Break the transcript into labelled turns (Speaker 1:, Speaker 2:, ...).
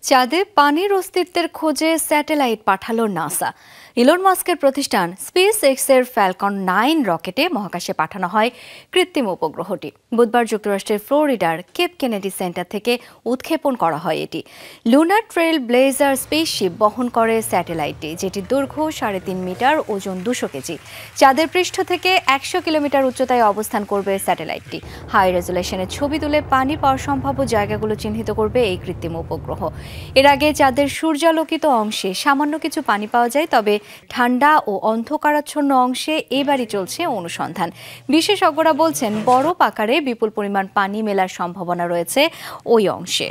Speaker 1: চাঁদে পানির অস্তিত্বের খোঁজে স্যাটেলাইট পাঠালো নাসা। ইলন মাস্কের প্রতিষ্ঠান স্পেস এক্স এর ফ্যালকন 9 রকেটে মহাকাশে পাঠানো হয় কৃত্রিম উপগ্রহটি। বুধবার যুক্তরাষ্ট্রের ফ্লোরিডার কেপ কেনেডি সেন্টার থেকে উৎক্ষেপণ করা হয় এটি। লুনার ট্রেল ব্লেজার স্পেসশিপ বহন করে স্যাটেলাইটটি, যেটি দৈর্ঘ্য 3.5 মিটার, ওজন 200 কেজি। চাঁদের পৃষ্ঠ থেকে 100 কিলোমিটার উচ্চতায় অবস্থান করবে স্যাটেলাইটটি। হাই রেজুলেশনের ছবি তুলে পানি পাওয়ার সম্ভাব্য জায়গাগুলো চিহ্নিত করবে এই কৃত্রিম উপগ্রহ। এর আগে চাঁদের সূর্যালোকিত অংশে সামান্য কিছু পানি পাওয়া যায়, তবে ঠান্ডা ও অন্ধকারাচ্ছন্ন অংশে এবারই চলছে অনুসন্ধান। বিশেষজ্ঞরা বলছেন বরফ আকারে বিপুল পরিমাণ পানি মেলার সম্ভাবনা রয়েছে ওই অংশে।